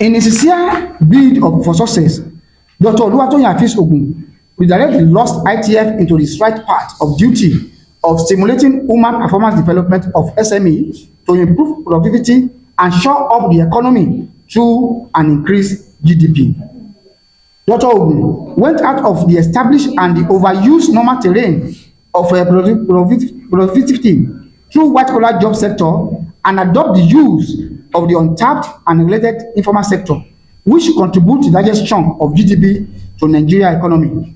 In a sincere bid for success, Dr. Oluwatoyin Afiz Ogun redirect the lost ITF into the right path of duty of stimulating human performance development of SME to improve productivity and shore up the economy through an increased GDP. Dr. Ogun went out of the established and the overused normal terrain of productivity through white-collar job sector and adopt the use of the untapped and neglected informal sector, which contribute the largest chunk of GDP to Nigeria economy.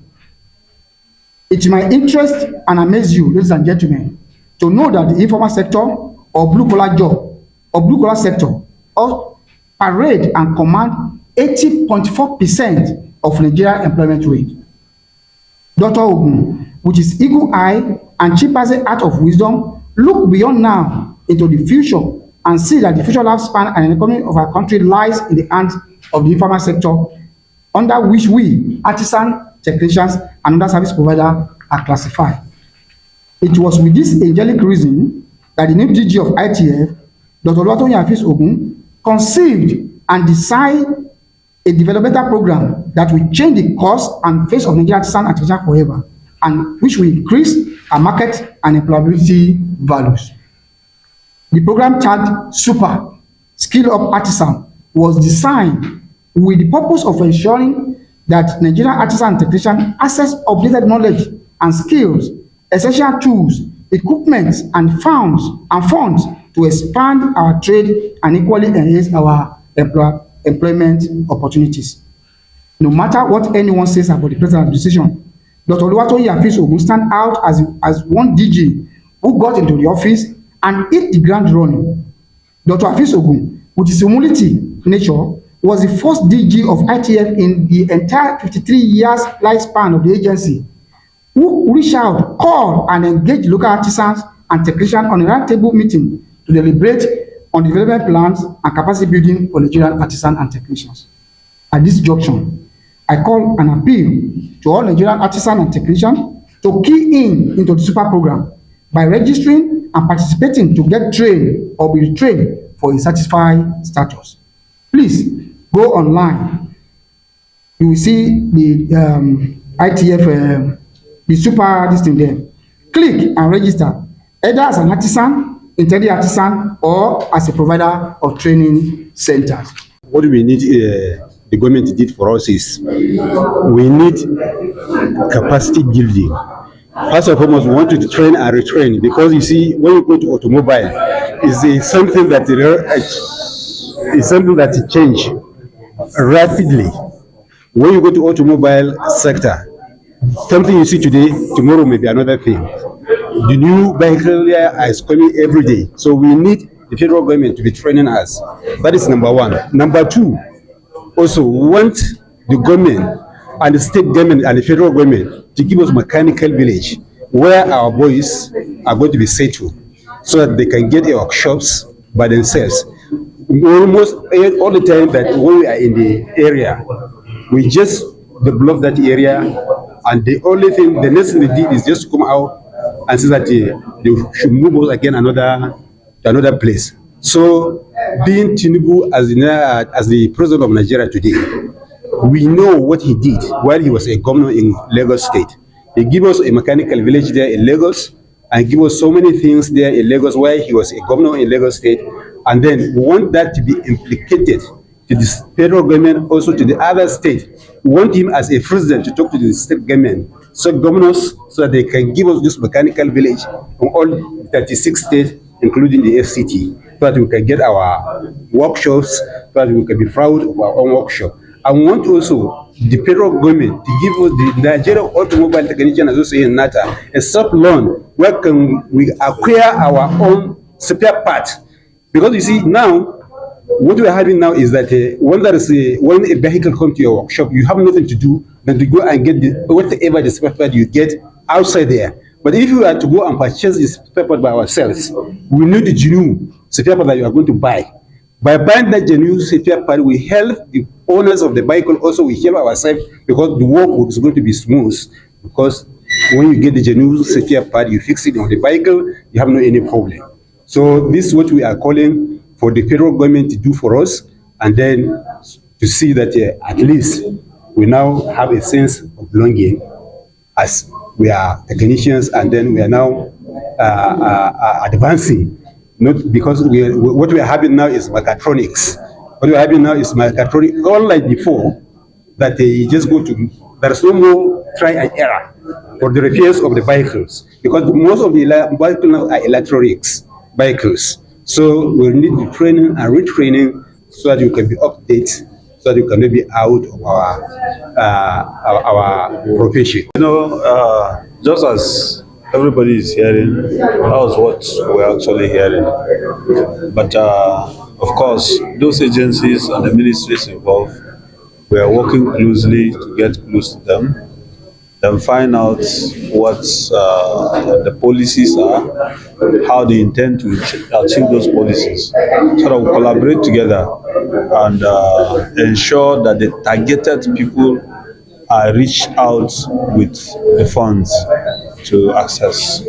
It might interest and amaze you, ladies and gentlemen, to know that the informal sector or blue-collar sector all parade and command 80.4% of Nigeria employment rate. Dr. Ogun, with his eagle eye and chimpanzee art of wisdom, look beyond now into the future and see that the future lifespan and economy of our country lies in the hands of the informal sector, under which we, artisans, technicians, and other service providers are classified. It was with this angelic reason that the new DG of ITF, Dr. Oluwatoyin Afiz Ogun, conceived and designed a developmental program that will change the course and face of Nigerian artisans and technicians forever, and which will increase our market and employability values. The program tagged Super Skill Up Artisan was designed with the purpose of ensuring that Nigerian artisans and technicians access updated knowledge and skills, essential tools, equipment, and funds to expand our trade and equally enhance our employment opportunities. No matter what anyone says about the present administration, Dr. Oluwatoyin Afiz Ogun stand out as one DG who got into the office and hit the ground running. Dr. Afiz Ogun, with his humility nature, was the first DG of ITF in the entire 53 years lifespan of the agency, who reached out, called, and engaged local artisans and technicians on a roundtable meeting to deliberate on development plans and capacity building for Nigerian artisans and technicians. At this junction, I call an appeal to all Nigerian artisans and technicians to key into the super program by registering and participating to get trained or be trained for a certified status. Please go online. You will see the ITF, the super this thing there. Click and register, either as an artisan, intended artisan, or as a provider of training centers. What we need, the government did for us is we need capacity building. First and foremost, we want to train and retrain, because you see, when you go to automobile, it's something that change rapidly. When you go to automobile sector, something you see today, tomorrow may be another thing. The new vehicle is coming every day, so we need the federal government to be training us. That is number one. Number two, also we want the government and the state government and the federal government to give us mechanical village where our boys are going to be settled, so that they can get workshops by themselves. Almost all the time that when we are in the area, we just develop that area, and the only thing, the next thing they did is just to come out and say that they should move us again to another place. So, being Tinubu as the president of Nigeria today, we know what he did while he was a governor in Lagos State. He gave us a mechanical village there in Lagos, and give us so many things there in Lagos while he was a governor in Lagos State. And then we want that to be implicated to the federal government, also to the other state. We want him as a president to talk to the state government, so governors, so that they can give us this mechanical village from all 36 states, including the FCT, so that we can get our workshops, so that we can be proud of our own workshop. I want also the federal government to give us the Nigerian Automobile Technician Association (NATA) a soft loan where can we acquire our own spare parts. Because you see now, what we are having now is that when a vehicle comes to your workshop, you have nothing to do than to go and get whatever the spare part you get outside there. But if you are to go and purchase this spare part by ourselves, we need the genuine spare part that you are going to buy. By buying that genuine spare part, we help the owners of the vehicle, also we help ourselves, because the work is going to be smooth. Because when you get the genuine spare part, you fix it on the vehicle, you have no any problem. So this is what we are calling for the federal government to do for us, and then to see that at least we now have a sense of belonging as we are technicians, and then we are now advancing. Not because what we are having now is mechatronics. What we are having now is mechatronics, unlike before, that you just go to, there's no more try and error for the repairs of the vehicles, because most of the vehicles now are electronics vehicles. So we need the training and retraining so that you can be updated, so that you can be out of our profession. Just as everybody is hearing, that was what we're actually hearing. But of course, those agencies and the ministries involved, we are working closely to get close to them, then find out what the policies are, how they intend to achieve those policies, so that we collaborate together and ensure that the targeted people are reached out with the funds to access.